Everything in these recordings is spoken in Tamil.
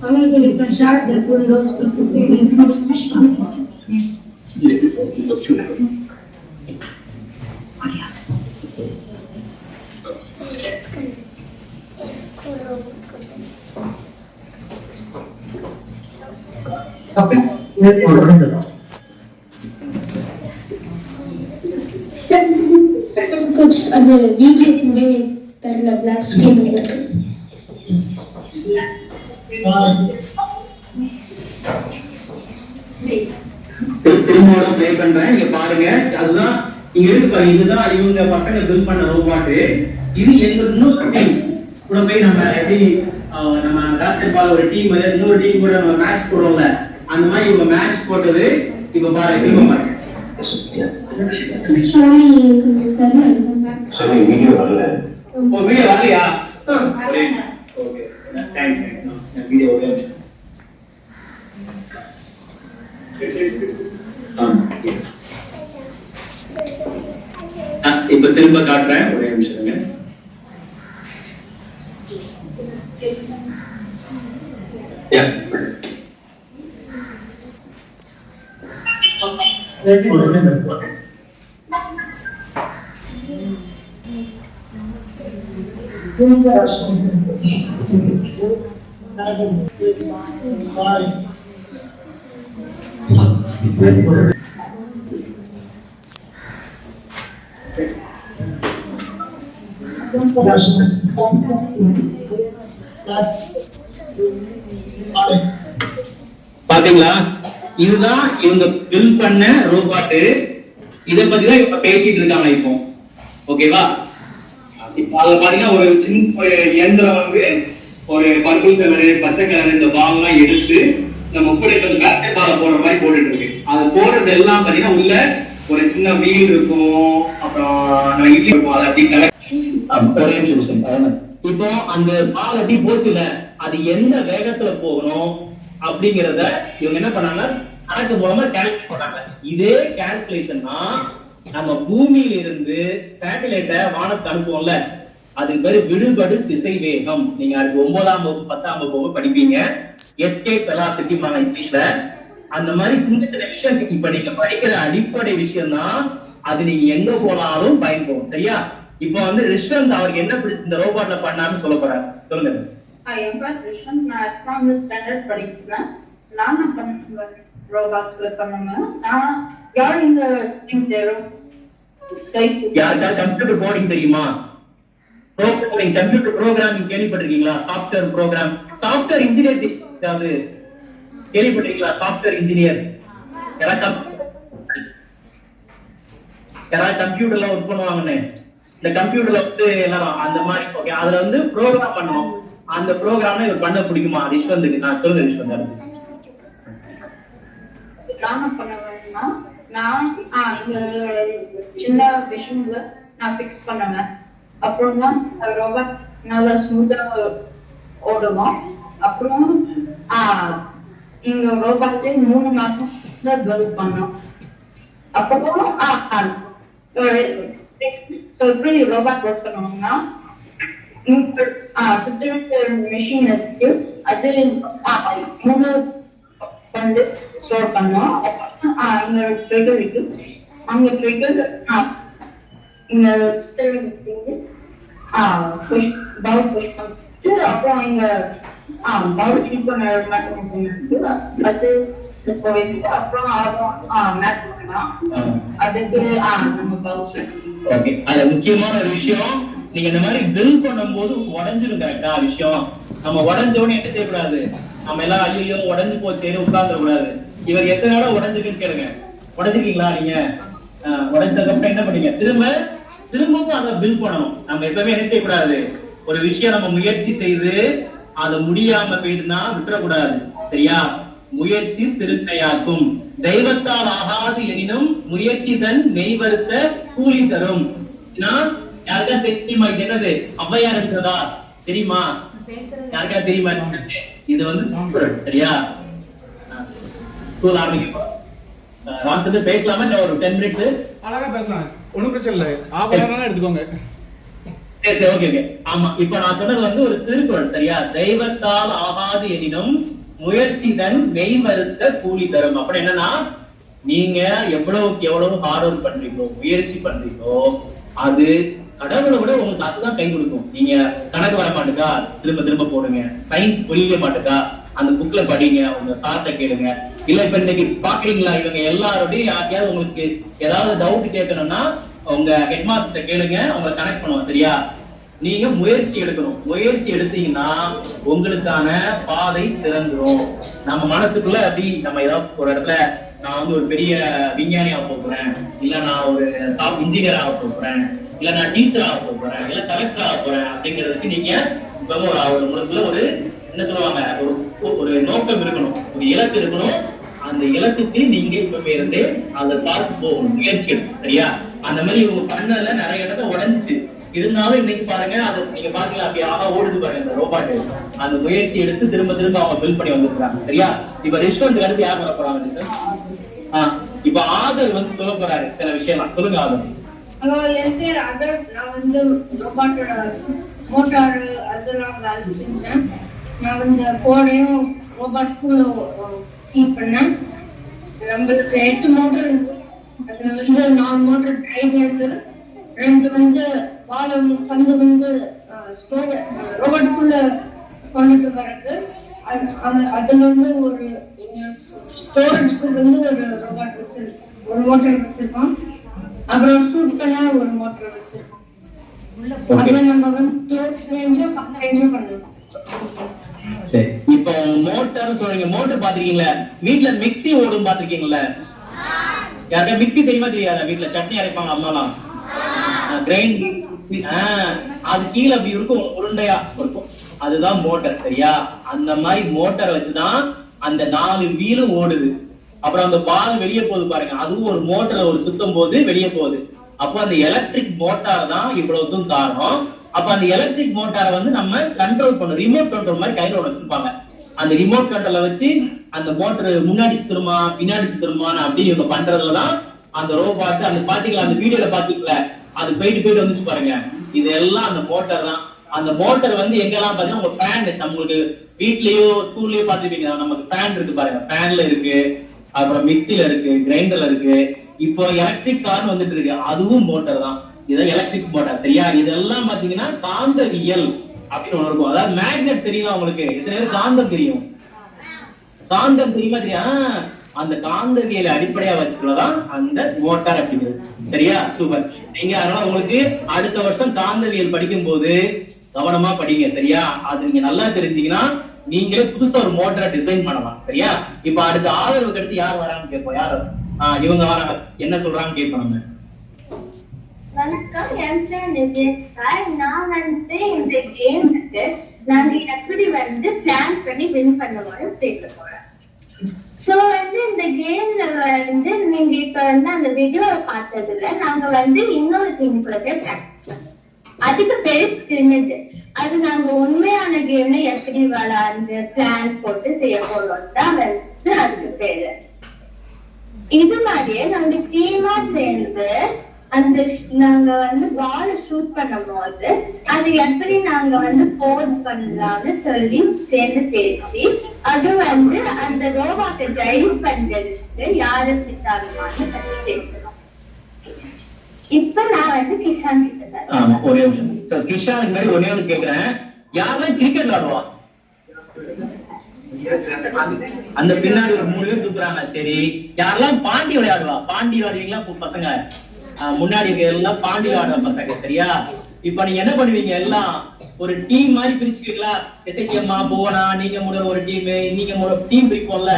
Oameni declanșat de Windows că se trebuie fost mișcare. அது வீடியோ கூட தெரியல பிளாக் ஸ்கிரீன் இருக்கு. திரும்ப ப்ளே பண்றேன், நீங்க பாருங்க. அதுதான் இங்க இருக்கு பாருங்க, இதுதான் இவங்க பசங்க பில்ட் பண்ண ரோபாட். இது எங்க இன்னொரு டீம் கூட போய் நம்ம எப்படி நம்ம பாஸ்கெட்பால் ஒரு டீம் இன்னொரு டீம் கூட நம்ம மேட்ச் போடுறோம்ல, அந்த மாதிரி இவங்க மேட்ச் போட்டது. இப்ப பாருங்க, திரும்ப பாருங்க. சரி, வீடியோ வரல. ஓ, வீடியோ வரலையா? Okay, thanks. நான் வீடியோ ஓகே. இப்ப திரும்ப காட்டுறேன், ஒரே நிமிஷம். பாத்தீங்களா, இதுதான் இவங்க பில்ட் பண்ண ரோபாட். இத பத்தி தான் இப்ப பேசிட்டு இருக்காங்க இப்போ. ஓகேவா? இப்ப அத பாத்தீங்கன்னா ஒரு சின்ன ஒரு இயந்திரம் வந்து ஒரு பர்பிள் கலரு பச்சை கலர் இந்த பால் எல்லாம் எடுத்து நம்ம கூட பேஸ்கெட் பால் போடுற மாதிரி போட்டுட்டு இருக்கு. அது போடுறது எல்லாம் பாத்தீங்கன்னா உள்ள ஒரு சின்ன வீல் இருக்கும், அப்புறம் நம்ம இட்லி இருக்கும், அதை அப்படி கலெக்ட். இப்போ அந்த பால் அப்படி போச்சுல, அது எந்த வேகத்துல போகணும் அப்படிங்கறத இவங்க என்ன பண்ணாங்க, கணக்கு மூலமா கால்குலேட் பண்ணாங்க. இதே கால்குலேஷன் தான் நம்ம பூமியில இருந்து சேட்டலைட்டை வானத்துக்கு அனுப்புவோம்ல, அதுக்கு பேரு விடுபடு திசை வேகம். நீங்க அதுக்கு 9ஆம் வகுப்பு 10ஆம் வகுப்பு படிப்பீங்க, எஸ்கேப் வெலாசிட்டி இங்கிலீஷ்ல. அந்த மாதிரி சின்ன சின்ன விஷயம் இப்ப நீங்க படிக்கிற அடிப்படை விஷயம் தான், அது நீங்க எங்க போனாலும் பயன்படும். சரியா? இப்போ வந்து ரிஷ்வந்த் அவருக்கு என்ன இந்த ரோபோட்ல பண்ணான்னு சொல்ல போறாரு. சொல்லுங்க. என் பேர் ரிஷ்வந்த், நான் 8th ஸ்டாண்டர்ட் படிக்கிறேன். நான் பண்ண ரோபோட்ஸ்ல சொன்னேன். நான் யார் இந்த டீம் தேரும் யாருக்கா கம்ப்யூட்டர் கோடிங் தெரியுமா? ப்ரோக்ராமிங், கம்ப்யூட்டர் ப்ரோக்ராமிங் கேள்விப்பட்டிருக்கீங்களா? சாஃப்ட்வேர் ப்ரோக்ராம், சாஃப்ட்வேர் இன்ஜினியர் ஏதாவது கேள்விப்பட்டிருக்கீங்களா? சாஃப்ட்வேர் இன்ஜினியர் யாராவது கம்ப்யூட்டர்ல ஒர்க் பண்ணுவாங்கன்னு, இந்த கம்ப்யூட்டர்ல வந்து எல்லாரும் அந்த மாதிரி. ஓகே, அதுல வந்து ப்ரோக்ராம் பண்ணணும். அந்த ப்ரோக்ராம்ல இவர் பண்ண பிடிக்குமா ரிஷ்வந்துக்கு? நான் சொல்லுங்க ரிஷ்வந்த். நான் பண்ண வேணும்னா நான் இந்த சின்ன விஷயங்களை நான் ஃபிக்ஸ் பண்ணுவேன். அப்புறம் தான் ரோபோட் நல்லா ஸ்மூத்தா ஓடுவோம். அப்புறம் இங்க ரோபோட்டே 3 மாசம் பில்ட் பண்ணோம். அப்புறம் எப்படி ரோபோட் ஒர்க் பண்ணுவோம்னா, மிஷின் இருக்கு, அது 3 வந்து ஸ்டோர் பண்ணோம். இங்க ட்ரிகர் இருக்கு, அங்க ட்ரிகர் இங்க புஷ் பவுல் புஷ் பண்ணிட்டு, அப்புறம் இங்க பவுல் ஹீட் பண்ண இருக்கு, அது போயிட்டு அப்புறம் மேட் பண்ணலாம். அதுக்கு நம்ம பவுல். ஓகே, அது முக்கியமான ஒரு விஷயம். நீங்க இந்த மாதிரி பில்ட் பண்ணும்போது உடஞ்சிரும். கரெக்டா விஷயம். நம்ம உடஞ்சோன்னு என்ன செய்யக்கூடாது, நம்ம எல்லாம் ஐயோ உடஞ்சு போச்சேன்னு உட்கார்ந்துட கூடாது. இவர் எத்தனை நாள் உடஞ்சிருக்குன்னு கேளுங்க. உடஞ்சிருக்கீங்களா நீங்க? உடஞ்சதுக்கு அப்புறம் என்ன பண்ணீங்க, திரும்பவும் அதை பில்ட் பண்ணணும். நம்ம எப்பவுமே என்ன செய்யக்கூடாது, ஒரு விஷயம் நம்ம முயற்சி செய்து அதை முடியாம போயிட்டுனா விட்டுறக்கூடாது. சரியா? முயற்சி திருக்கையாக்கும், தெய்வத்தால் ஆகாது எனினும் முயற்சி தன் மெய்வருத்த கூலி தரும். யாருக்கா தெரியுமா இது என்னது? ஔவையார் இருக்கிறதா தெரியுமா? யாருக்கா தெரியுமா? இது வந்து சரியா? ஸ்கூல் ஆரம்பிக்கும். ராம்சந்திரன் பேசலாமா? ஒரு 10 மினிட்ஸ். அழகா பேசலாம், ஒன்றும் பிரச்சனை இல்லை. ஆஃப் அன் ஹவர் எடுத்துக்கோங்க. சரி சரி ஓகே ஓகே. ஆமா இப்ப நான் சொன்னது வந்து ஒரு திருக்குறள் சரியா? தெய்வத்தால் ஆகாது எனினும் முயற்சி தன் மெய் வருத்த கூலி தரும். அப்படி என்னன்னா நீங்க எவ்வளவுக்கு எவ்வளவு ஹார்ட் ஒர்க் பண்றீங்களோ முயற்சி பண்றீங்களோ அது கடவுளை விட உங்களுக்கு அதுதான் கை கொடுக்கும். நீங்க கணக்கு வர மாட்டேங்கா திரும்ப திரும்ப போடுங்க, சயின்ஸ் புரிய மாட்டேங்கா அந்த புக்ல படிங்க, உங்க சார்ட்ட கேளுங்க. இல்ல இப்ப இன்னைக்கு பாக்குறீங்களா இவங்க எல்லாரோடையும் யாருக்கையாவது உங்களுக்கு ஏதாவது டவுட் கேட்கணும்னா உங்க ஹெட் மாஸ்டர் கேளுங்க, உங்களை கனெக்ட் பண்ணுவோம் சரியா? நீங்க முயற்சி எடுக்கணும். முயற்சி எடுத்தீங்கன்னா உங்களுக்கான பாதை திறந்துரும். நம்ம மனசுக்குள்ள அப்படி நம்ம ஏதாவது ஒரு இடத்துல நான் வந்து ஒரு பெரிய விஞ்ஞானி ஆக போறேன், இல்ல நான் ஒரு இன்ஜினியர் ஆக போறேன், இல்ல நான் டீச்சர் ஆக போறேன், இல்ல கலெக்டர் ஆக போறேன் அப்படிங்கிறதுக்கு நீங்க ஒரு முழுக்குள்ள ஒரு என்ன சொல்லுவாங்க ஒரு நோக்கம் இருக்கணும், ஒரு இலக்கு இருக்கணும். அந்த இலக்குக்கு நீங்க இப்ப இருந்து அதை பார்த்து போகணும், முயற்சி எடுக்கணும் சரியா? அந்த மாதிரி இவங்க பண்ணதுல நிறைய இடத்த உடஞ்சிச்சு. இருந்தாலும் இன்னைக்கு பாருங்க அது நீங்க பாத்தீங்களா அப்படி ஆகா ஓடுது பாருங்க இந்த ரோபாட். அந்த முயற்சி எடுத்து திரும்ப திரும்ப அவங்க பில் பண்ணி வந்துருக்காங்க சரியா? இப்ப ரெஸ்டாரண்ட் அடுத்து யார் வர போறாங்க? இப்ப ஆதர் வந்து சொல்ல போறாரு சில விஷயம். சொல்லுங்க ஆதர். ஹலோ, என் பேர் ஆதர். நான் வந்து ரோபாட்டோட மோட்டார் அதெல்லாம் வேலை செஞ்சேன். நான் வந்து கோடையும் ரோபாட்குள்ள ஃபீட் பண்ணேன். நம்மளுக்கு 8 மோட்டர் இருக்கு. அதுல வந்து 4 மோட்டர் டிரைவ் இருக்கு, 2 வந்து பாலம் பந்து வந்து ரோபாட்குள்ள கொண்டுட்டு வர்றது. அதுல வந்து ஒரு ஸ்டோரேஜ்க்கு வந்து ஒரு ரோபாட் ஒரு மோட்டர் வச்சிருக்கோம். அப்புறம் ஷூட் பண்ண ஒரு மோட்டர் வச்சிருக்கோம். அப்புறம் நம்ம வந்து க்ளோஸ் ரேஞ்சும் பக்க ரேஞ்சும் பண்ணணும். சரி, இப்போ மோட்டார் சொல்றீங்க. மோட்டார் பாத்திருக்கீங்களா? வீட்ல மிக்ஸி ஓடும் பாத்திருக்கீங்களா? யாருக்கா மிக்ஸி தெரியுமா தெரியாதா? வீட்ல சட்னி அரைப்பாங்க அம்மாலாம், கிரைண்ட். அது கீழே அப்படி இருக்கும், உருண்டையா இருக்கும், அதுதான் மோட்டார் சரியா? அந்த மாதிரி மோட்டார் வச்சுதான் அந்த 4 வீலும் ஓடுது. அப்புறம் அந்த பால் வெளியே போகுது பாருங்க, அதுவும் ஒரு மோட்டர்ல ஒரு சுத்தம் போது வெளியே போகுது. அப்போ அந்த எலக்ட்ரிக் மோட்டார் தான் இவ்வளவுக்கும் காரணம். அப்ப அந்த எலக்ட்ரிக் மோட்டாரை வந்து நம்ம கண்ட்ரோல் பண்ணணும். ரிமோட் கண்ட்ரோல் மாதிரி கையில ஒன்று வச்சிருப்பாங்க. அந்த ரிமோட் கண்ட்ரோல வச்சு அந்த மோட்டர் முன்னாடி சுத்தருமா பின்னாடி சுத்தருமான்னு அப்படி இவங்க பண்றதுலதான் அந்த ரோபாட். அந்த பாத்தீங்களா அந்த வீடியோல பாத்தீங்களா அது போயிட்டு வந்துச்சு பாருங்க, இதெல்லாம் அந்த மோட்டார் தான். அந்த மோட்டார் வந்து எங்கெல்லாம் பாத்தீங்கன்னா உங்க ஃபேன், நம்மளுக்கு வீட்லயோ ஸ்கூல்லயோ பாத்துருப்பீங்க, நமக்கு ஃபேன் இருக்கு பாருங்க, ஃபேன்ல இருக்கு, அப்புறம் மிக்சில இருக்கு, கிரைண்டர்ல இருக்கு. இப்போ எலக்ட்ரிக் கார் வந்துட்டு இருக்கு, அதுவும் மோட்டார் தான். இதான் எலக்ட்ரிக் மோட்டார் சரியா? இதெல்லாம் பாத்தீங்கன்னா காந்தவியல் அப்படின்னு ஒண்ணு இருக்கும். அதாவது மேக்னெட் தெரியுமா உங்களுக்கு? எத்தனை காந்தம் தெரியும்? காந்தம் தெரியுமா? தெரியும். அந்த காந்தவியலை அடிப்படையா வச்சுக்கலதான் அந்த மோட்டார் அப்படிங்கிறது சரியா? சூப்பர். நீங்க அதனால உங்களுக்கு அடுத்த வருஷம் காந்தவியல் படிக்கும் போது கவனமா படிங்க சரியா? அது நீங்க நல்லா தெரிஞ்சீங்கன்னா நீங்களே புதுசா ஒரு மோட்டரை டிசைன் பண்ணலாம் சரியா? இப்ப அடுத்த ஆதரவுக்கு அடுத்து யார் வரான்னு கேட்போம். யார் இவங்க வராங்க, என்ன சொல்றாங்க கேட்போம் நம்ம. வணக்கம், என் பேர் நித்யா. நான் வந்து இந்த கேமுக்கு நாங்க எப்படி வந்து பிளான் பண்ணி வின் பண்ணுவோம்னு பேச போறோம். சோ வந்து இந்த கேம்ல வந்து நீங்க இப்ப வந்து அந்த வீடியோவை பார்த்ததுல நாங்க வந்து இன்னொரு டீமுக்குள்ள போய் பிராக்டிஸ் பண்ணோம். அதுக்கு பேரு ஸ்கிரிமேஜ். அது நாங்க உண்மையான கேம்ல எப்படி விளையாண்டு பிளான் போட்டு செய்ய போறோம் தான் வந்து அதுக்கு பேரு. இது மாதிரியே நாங்க டீமா சேர்ந்து அந்த நாங்க வந்து பால் ஷூட் பண்ணும் போது அது எப்படி நாங்க வந்து போர்ட் பண்ணலாம்னு சொல்லி சேர்ந்து பேசி அது வந்து அந்த ரோபாட்டை டிரைவ் பண்றதுக்கு யாரு பிடித்தாலுமான்னு பத்தி பேசணும். இப்ப நான் வந்து கிஷான் கிட்ட ஒரே நிமிஷம் கிஷான் முன்னாடி ஒரே ஒன்று கேட்கிறேன். யாரெல்லாம் கிரிக்கெட் விளையாடுவா? அந்த பின்னாடி ஒரு 3 பேர் தூக்குறாங்க. சரி, யாரெல்லாம் பாண்டி விளையாடுவா? பாண்டி விளையாடுவீங்களா பசங்க? முன்னாடி எல்லாம் பாண்டி விளையாடுற பசங்க சரியா? இப்ப நீங்க என்ன பண்ணுவீங்க, எல்லாம் ஒரு டீம் மாதிரி பிரிச்சுக்கீங்களா? எசைக்கியம்மா போனா நீங்க முதல்ல ஒரு டீம், நீங்க ஒரு டீம் பிரிப்போம்ல,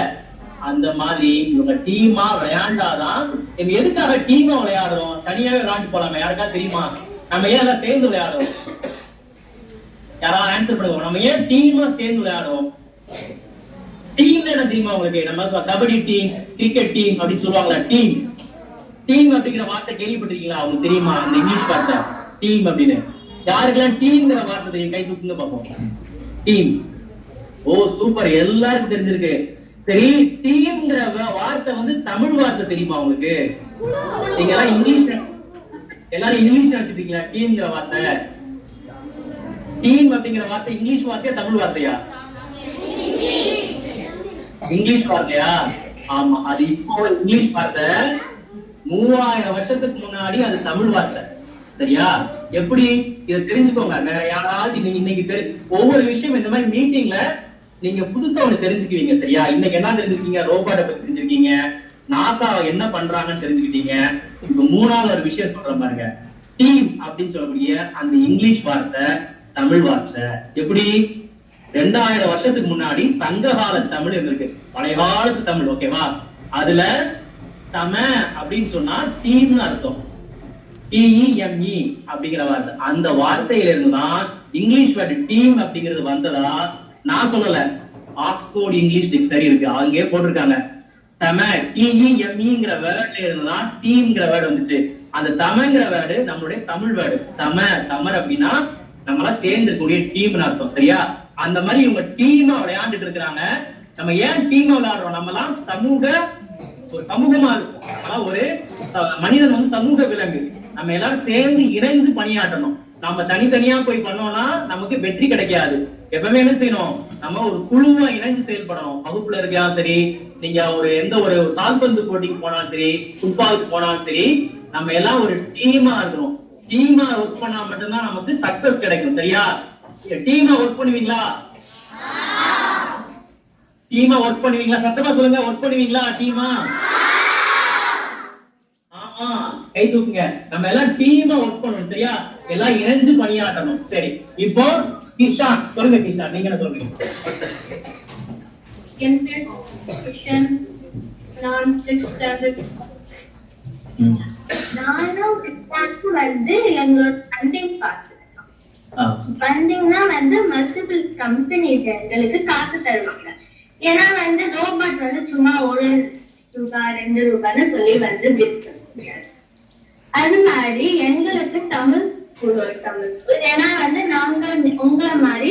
அந்த மாதிரி இவங்க டீமா விளையாண்டாதான். நம்ம எதுக்காக டீமா விளையாடுறோம்? தனியாவே விளையாண்டு போலாமே, யாருக்கா தெரியுமா? நம்ம ஏன் எல்லாம் சேர்ந்து விளையாடுறோம்? யாராவது ஆன்சர் பண்ணுவோம். நம்ம ஏன் டீமா சேர்ந்து விளையாடுறோம்? டீம் என்ன தெரியுமா உங்களுக்கு? நம்ம கபடி டீம், கிரிக்கெட் டீம் அப்படின்னு சொல்லுவாங்களா? டீம் டீம் அப்படிங்கிற வார்த்தை கேள்விப்பட்டிருக்கீங்களா? உங்களுக்கு தெரியுமா அந்த இங்கிலீஷ் வார்த்தை டீம் அப்படின்னு? யாருக்கெல்லாம் டீம்ங்கிற வார்த்தை தெரியும்? கை தூக்குங்க பார்ப்போம். டீம். ஓ சூப்பர், எல்லாருக்கும் தெரிஞ்சிருக்கு. சரி, டீம்ங்கிற வார்த்தை வந்து தமிழ் வார்த்தை தெரியுமா உங்களுக்கு? நீங்க எல்லாம் இங்கிலீஷ் எல்லாரும் இங்கிலீஷ் நினைச்சிருக்கீங்களா? டீம்ங்கிற வார்த்தை டீம் அப்படிங்கிற வார்த்தை இங்கிலீஷ் வார்த்தையா தமிழ் வார்த்தையா? இங்கிலீஷ் வார்த்தையா? ஆமா, அது இப்போ இங்கிலீஷ் வார்த்தை. 3000 வருஷத்துக்கு முன்னாடி அது தமிழ் வார்த்தை. சரியா? எப்படி இதை தெரிஞ்சுக்கோங்க. வேற யாராவது இன்னைக்கு ஒவ்வொரு விஷயம் இந்த மாதிரி மீட்டிங்ல நீங்க புதுசா ஒண்ணு தெரிஞ்சுக்குவீங்க. சரியா? இன்னைக்கு என்ன தெரிஞ்சுக்கீங்க? ரோபோட்டை பத்தி தெரிஞ்சிருக்கீங்க, நாசா என்ன பண்றாங்கன்னு தெரிஞ்சுக்கிட்டீங்க. இப்ப 3வது ஒரு விஷயம் சொல்ற பாருங்க. டீம் அப்படின்னு சொல்லக்கூடிய அந்த இங்கிலீஷ் வார்த்தை தமிழ் வார்த்தை. எப்படி? 2000 வருஷத்துக்கு முன்னாடி சங்ககால தமிழ் இருந்திருக்கு, பழைய காலத்து தமிழ். ஓகேவா? அதுல தம அப்படின்னு சொன்னா டீம்னு அர்த்தம். TEME அப்படிங்கிற வார்த்தை. அந்த வார்த்தையில இருந்துதான் இங்கிலீஷ் வேர்டு டீம் அப்படிங்கிறது வந்ததா? நான் சொல்லல, ஆக்ஸ்போர்ட் இங்கிலீஷ் டிக்ஷனரி இருக்கு, அங்கே போட்டிருக்காங்க. தம TEMEங்கிற வேர்ட்ல இருந்துதான் டீம்ங்கிற வேர்டு வந்துச்சு. அந்த தமங்கிற வேர்டு நம்மளுடைய தமிழ் வேர்டு. தமர் அப்படின்னா நம்மளா சேர்ந்து இருக்கக்கூடிய டீம்னு அர்த்தம். சரியா? அந்த மாதிரி இவங்க டீமா விளையாண்டுட்டு இருக்கிறாங்க. நம்ம ஏன் டீமா விளையாடுறோம்? நம்மலாம் ஒரு சமூகமா இருக்கும். ஒரு மனிதன் வந்து சமூக விலங்கு. நம்ம எல்லாரும் சேர்ந்து இணைந்து பணியாற்றணும். நம்ம தனித்தனியா போய் பண்ணோம்னா நமக்கு வெற்றி கிடைக்காது. எப்பவுமே என்ன செய்யணும்? நம்ம ஒரு குழுவா இணைந்து செயல்படணும். வகுப்புல இருக்கலாம் சரி, நீங்க எந்த ஒரு கால்பந்து போட்டிக்கு போனாலும் சரி, ஃபுட்பாலுக்கு போனாலும் சரி, நம்ம எல்லாம் ஒரு டீமா இருக்கணும். டீமா ஒர்க் பண்ணா மட்டும்தான் நமக்கு சக்சஸ் கிடைக்கும். சரியா? டீமா ஒர்க் பண்ணுவீங்களா? டீமா ஒர்க் பண்ணுவீங்களா? சத்தமா சொல்லுங்க. ஒர்க் பண்ணுவீங்களா டீமா? ஆமா, கை தூக்குங்க. நம்ம எல்லாம் டீமா ஒர்க் பண்ணணும். சரியா? எல்லாம் இணைஞ்சு பணியாற்றணும். சரி, இப்போ கிஷான் சொல்லுங்க. கிஷான், நீங்க என்ன சொல்றீங்க? என் பேர் கிஷன். நான் 6th ஸ்டாண்டர்ட். நானும் வந்து எங்களோட ஃபண்டிங் பார்த்துருக்கோம். ஃபண்டிங்னா வந்து மல்டிபிள் கம்பெனிஸ் எங்களுக்கு காசு தருவாங்க. ஏன்னா வந்து ரோபோட் வந்து சும்மா ₹1 ₹2 சொல்லி வந்து விற்க முடியாது. அது மாதிரி எங்களுக்கு தமிழ் ஸ்கூல். ஏன்னா வந்து நாங்க உங்களை மாதிரி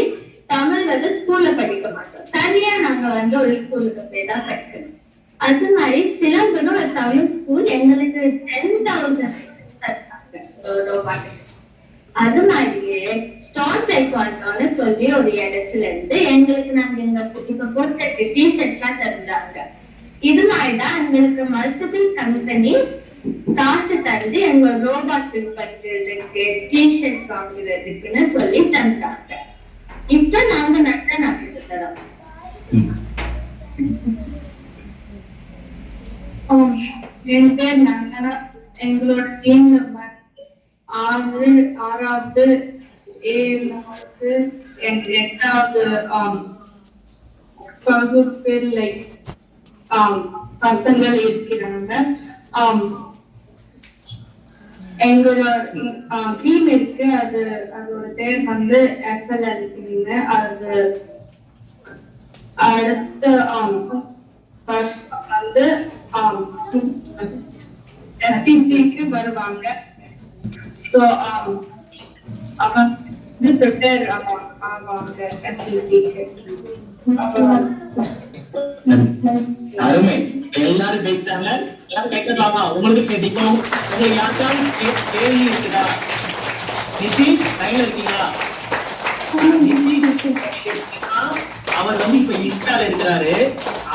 தமிழ் வந்து ஸ்கூல்ல படிக்க மாட்டோம். தனியா நாங்க வந்து ஒரு ஸ்கூலுக்கு போய் தான் படிக்கணும். அது மாதிரி சிலம்புன்னு ஒரு தமிழ் ஸ்கூல் எங்களுக்கு 10,000 ரோபோட். அது மாதிரியே ஸ்டார் டைக்வாண்டோன்னு சொல்லி ஒரு இடத்துல இருந்து எங்களுக்கு நாங்க இப்ப போட்ட டிஷர்ட்ஸ் எல்லாம் தந்தாங்க. இது மாதிரிதான் எங்களுக்கு மல்டிபிள் கம்பெனிஸ் காசு தந்து எங்க ரோபோட் பில் பண்றதுக்கு, டிஷர்ட்ஸ் வாங்குறதுக்குன்னு சொல்லி தந்தாங்க. இப்ப நாங்க நடத்தி தரோம். என் பேர் நந்தனா. எங்களோட டீம் நம்பர் 6, 6வது, 7வது, 8வது வகுப்பில் பசங்கள் இருக்கிறாங்க. எங்களோட டீம் இருக்கு. அதோட பேர் வந்து FLL டீம். அது அடுத்த வந்து FTCக்கு வருவாங்க. சோ அவன் ப்ரிப்பேர் ஆவாங்க FTCக்கு. அருமை. எல்லாரும் பேசிட்டாங்க. எல்லாரும் கேட்கலாமா? உங்களுக்கு கேட்கணும். உங்களுக்கு யாருக்காவது கேள்வி இருக்குதா? நிதிஷ் லைன்ல இருக்கீங்களா? அவர் வந்து இப்ப இன்ஸ்டால இருக்கிறாரு.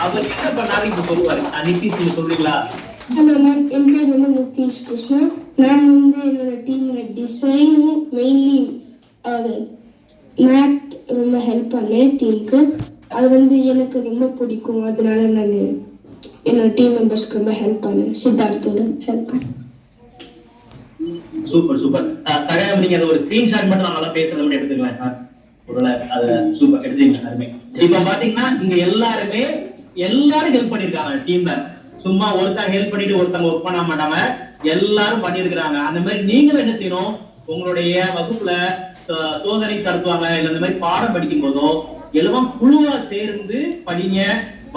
அவர் என்ன பண்ணாரு இப்ப சொல்லுவாரு. நிதிஷ் நீங்க சொல்றீங்களா? ஹலோ மேம், என் பேர் வந்து முகேஷ் கிருஷ்ணா. நான் வந்து என்னோட டீம்ல டிசைனும் மெயின்லி அது மேத் ரொம்ப ஹெல்ப் பண்ணேன் டீமுக்கு. அது வந்து எனக்கு ரொம்ப பிடிக்கும். அதனால நான் என்னோட டீம் மெம்பர்ஸ்க்கு ரொம்ப ஹெல்ப் பண்ணேன். சித்தார்த்தோட ஹெல்ப் பண்ணேன். Super super. சகாயம், நீங்க ஒரு ஸ்கிரீன்ஷாட் மட்டும் நல்லா பேசுறத மட்டும் எடுத்துக்கலாம். அது சூப்பர் எடுத்துக்கலாம். அருமை. இப்ப பாத்தீங்கன்னா இங்க எல்லாரும் ஹெல்ப் பண்ணிருக்காங்க டீம்ல. சும்மா ஒருத்தர் ஹெல்ப் பண்ணிட்டு ஒருத்தங்க ஒர்க் பண்ண மாட்டாங்க, எல்லாரும் பண்ணிருக்கிறாங்க. அந்த மாதிரி நீங்களும் என்ன செய்யணும்? உங்களுடைய வகுப்புல சோதனை நடத்துவாங்க, இல்ல இந்த மாதிரி பாடம் படிக்கும் போதோ எல்லாம் குழுவா சேர்ந்து படிங்க.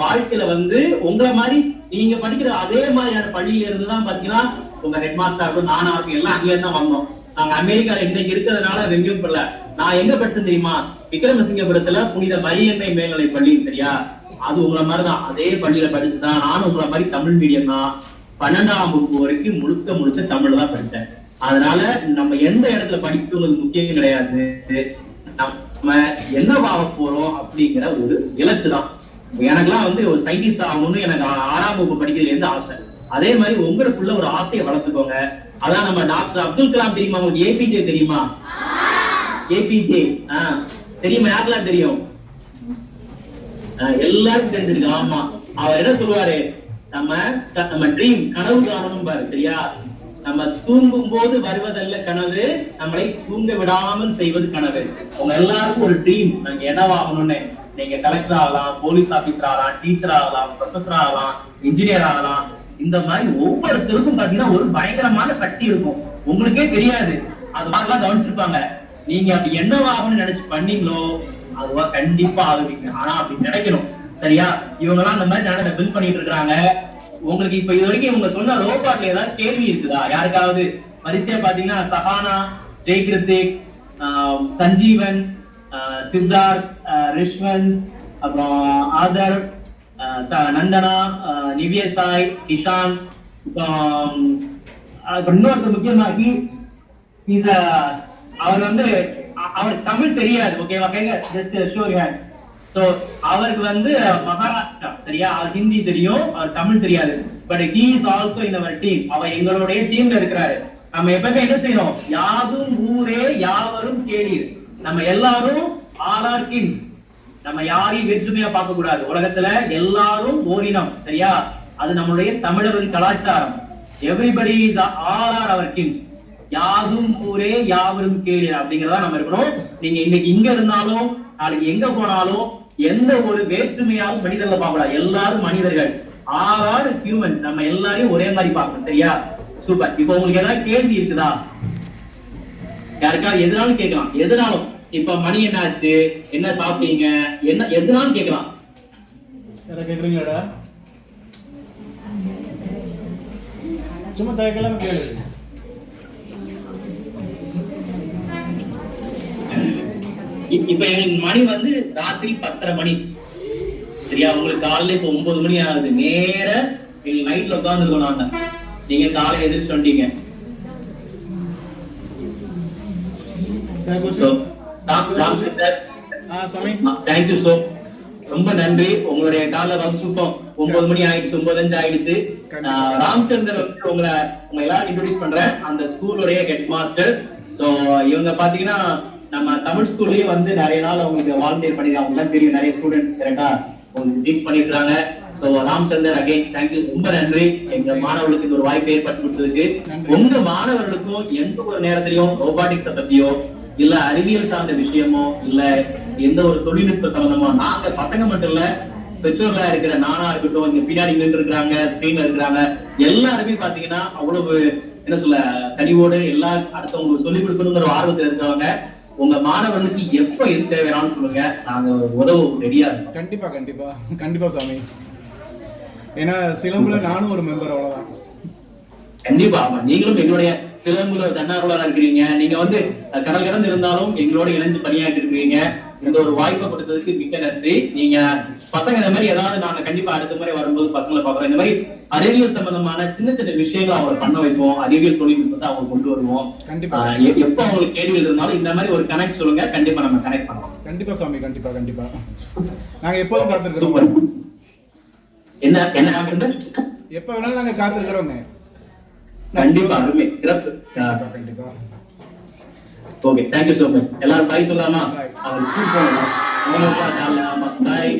வாழ்க்கையில வந்து உங்களை மாதிரி நீங்க படிக்கிற அதே மாதிரியான பள்ளியில இருந்துதான் பாத்தீங்கன்னா உங்க ஹெட் மாஸ்டர் இருக்கும், நானா இருக்கும், எல்லாம் அங்கேயே தான் வந்தோம். நாங்க அமெரிக்கால இன்னைக்கு இருக்கிறதுனால வெங்கியும் பண்ணல. நான் எங்க படிச்சேன் தெரியுமா? விக்ரமசிங்கபுரத்துல புனித மரியன்னை மேல்நிலை பள்ளி. சரியா? அது உங்களை மாதிரிதான், அதே பள்ளியில படிச்சுதான். நானும் உங்களை மாதிரி தமிழ் மீடியம் தான். 12ஆம் வகுப்பு வரைக்கும் முழுக்க தமிழ் தான் படிச்சேன். அதனால நம்ம எந்த இடத்துல படிக்கிறது முக்கியம் கிடையாது. நம்ம என்னவாக போறோம் அப்படிங்கிற ஒரு இலக்கு தான். எனக்கெல்லாம் வந்து ஒரு சயின்டிஸ்ட் ஆகணும்னு எனக்கு 6ஆம் வகுப்பு படிக்கிறதுல இருந்து ஆசை. அதே மாதிரி உங்களுக்குள்ள ஒரு ஆசையை வளர்த்துக்கோங்க. அதான் நம்ம டாக்டர் அப்துல் கலாம் தெரியுமா உங்களுக்கு? ஏபிஜே தெரியுமா? ஏபிஜே தெரியுமா? யாருக்கெல்லாம் தெரியும்? எல்லாருக்கும் தெரிஞ்சிருக்கு. ஆமா, அவர் என்ன சொல்லுவாரு, நம்ம ட்ரீம் கனவு காணணும் பாரு, சரியா? நம்ம தூங்கும் போது வருவதல்ல கனவு, நம்மளை தூங்க விடாமல் செய்வது கனவு. உங்க எல்லாருக்கும் ஒரு ட்ரீம், நாங்க என்னவாகணும்னு. நீங்க கலெக்டர் ஆகலாம், போலீஸ் ஆபீசர் ஆகலாம், டீச்சர் ஆகலாம், ப்ரொஃபஸர் ஆகலாம், இன்ஜினியர் ஆகலாம். இந்த மாதிரி ஒவ்வொருத்தருக்கும் பாத்தீங்கன்னா ஒரு பயங்கரமான சக்தி இருக்கும், உங்களுக்கே தெரியாது. அது மாதிரிலாம் கவனிச்சிருப்பாங்க. நீங்க அப்படி என்னவாகணும்னு நினைச்சு பண்ணீங்களோ அதுவா கண்டிப்பா ஆகுவீங்க. ஆனா அப்படி நினைக்கணும், சரியா? இவங்க எல்லாம் இந்த மாதிரி நடன பில்ட் பண்ணிட்டு இருக்காங்க. உங்களுக்கு இப்ப இது வரைக்கும் இவங்க சொன்ன ரோபாட்ல ஏதாவது கேள்வி இருக்குதா யாருக்காவது? வரிசையா பாத்தீங்கன்னா சஹானா, ஜெய் கிருத்திக், சஞ்சீவன், சித்தார்த், ரிஷ்வந்த், அப்புறம் ஆதர், நந்தனா, நிவ்யா சாய், கிஷான், இன்னொருத்தர் முக்கியமாகி அவர் வந்து அவர் தமிழ் தெரியாது, ஓகேவா? Just show your hands. So அவருக்கு வந்து மகாராஷ்டிரா, சரியா? அவர் ஹிந்தி தெரியும், அவர் தமிழ் தெரியாது. But he is also in our team. அவர் எங்களுடைய டீம்ல இருக்கிறாரு. நம்ம எப்பவுமே என்ன செய்யணும்? யாதும் ஊரே யாவரும் கேளீர். நம்ம எல்லாரும் ஆல் ஆர் கிங்ஸ். நம்ம யாரையும் வேற்றுமையா பார்க்க கூடாது. உலகத்துல எல்லாரும் ஓரினம், சரியா? அது நம்மளுடைய தமிழரின் கலாச்சாரம். Everybody is all are our kings. யாதும் ஊரே யாவரும் கேளீர் அப்படிங்கறதா நம்ம இருக்கணும். நீங்க இன்னைக்கு இங்க இருந்தாலும் நாளைக்கு எங்க போனாலும் எந்த ஒரு வேற்றுமையாலும் மனிதர்களை பார்க்க கூடாது. எல்லாரும் மனிதர்கள், ஆர் ஹியூமன்ஸ். நம்ம எல்லாரையும் ஒரே மாதிரி பார்க்கணும், சரியா? சூப்பர். இப்போ உங்களுக்கு ஏதாவது கேள்வி இருக்குதா? யாருக்காவது எதுனாலும் கேட்கலாம், எதுனாலும். இப்ப மணி என்ன ஆச்சு, என்ன சாப்பிட்டீங்க, என்ன எதுனாலும் கேட்கலாம். கேக்குறீங்களா? சும்மா தயக்கலாம் கேளு. இப்ப எங்களுக்கு மணி வந்து ராத்திரி 10:30 மணி, சரியா? உங்களுக்கு காலையில இப்ப 9 மணி ஆகுது. நேர எங்களுக்கு நைட்ல உட்கார்ந்து இருக்கோம். நாங்க நீங்க காலையில எதிர்த்து வந்தீங்க. தேங்க்யூ சோ, ரொம்ப நன்றி. உங்களுடைய கால வகுப்பு 9 மணி ஆயிடுச்சு, 9:05 ஆயிடுச்சு. ராமச்சந்தர் வந்து உங்க எல்லாரும் இன்ட்ரோடியூஸ் பண்றேன், அந்த ஸ்கூலுடைய ஹெட் மாஸ்டர். சோ இவங்க பாத்தீங்கன்னா நம்ம தமிழ் ஸ்கூல்லயே வந்து நிறைய நாள் அவங்களுக்கு வாலண்டியர் பண்ணிருக்காங்க. உங்களுக்கு தெரியும், நிறைய ஸ்டூடெண்ட்ஸ் கரெக்டா உங்களுக்கு டீச் பண்ணிருக்காங்க. சோ ராமச்சந்தர் அகைன் தேங்க்யூ, ரொம்ப நன்றி எங்க மாணவர்களுக்கு இந்த ஒரு வாய்ப்பை ஏற்படுத்தி கொடுத்ததுக்கு. உங்க மாணவர்களுக்கும் எந்த ஒரு நேரத்திலையும் ரோபாட்டிக்ஸ பத்தியோ இல்ல அறிவியல் சார்ந்த விஷயமோ இல்ல எந்த ஒரு தொழில்நுட்ப சம்பந்தமோ, நாங்க பசங்க மட்டும் இல்ல, பெற்றோர்களா இருக்கிற நானா இருக்கட்டும், இங்க பின்னாடி நின்று இருக்கிறாங்க, ஸ்கிரீன்ல இருக்கிறாங்க, எல்லாருமே பாத்தீங்கன்னா அவ்வளவு என்ன சொல்ல கனிவோடு எல்லா அடுத்தவங்களுக்கு சொல்லிக் கொடுக்கணுங்கிற ஆர்வத்தில் இருக்கிறவங்க. உங்க மாணவர்களுக்கு எப்ப எது தேவையானு சொல்லுங்க, நாங்க உதவ ரெடியா இருக்கோம். கண்டிப்பா கண்டிப்பா கண்டிப்பா சாமி. ஏன்னா சிலம்புல நானும் ஒரு மெம்பர், அவ்வளவுதான். கண்டிப்பா. ஆமா, நீங்களும் எங்களுடைய சிலம்புல தன்னார்வலரா இருக்கிறீங்க. நீங்க வந்து கடல் கடந்து இருந்தாலும் எங்களோட இணைஞ்சு பணியாற்றி இருக்கிறீங்க. இந்த ஒரு வாய்ப்பை கொடுத்ததுக்கு மிக்க நன்றி. நீங்க பசங்க இந்த மாதிரி ஏதாவது நாங்க கண்டிப்பா அடுத்த முறை வரும்போது பசங்களை பாக்குறோம். இந்த மாதிரி அறிவியல் சம்பந்தமான சின்ன சின்ன விஷயங்களை அவங்க பண்ண வைப்போம். அறிவியல் தொழில்நுட்பத்தை அவங்க கொண்டு வருவோம். கண்டிப்பா. எப்ப அவங்களுக்கு கேள்விகள் இருந்தாலும் இந்த மாதிரி ஒரு கனெக்ட் சொல்லுங்க, கண்டிப்பா நம்ம கனெக்ட் பண்ணுவோம். கண்டிப்பா சாமி, கண்டிப்பா கண்டிப்பா. நாங்க எப்போதும் காத்திருக்கிறோம். என்ன என்ன எப்ப வேணாலும் நாங்க காத்திருக்கிறோங்க. கண்டிப்பா, அருமை, சிறப்பு. கண்டிப்பா. Okay, thank you so much. எல்லாரும் பாய் சொல்லாமா? அவங்க ஸ்கூல் போகணும். ஆமா, பாய்.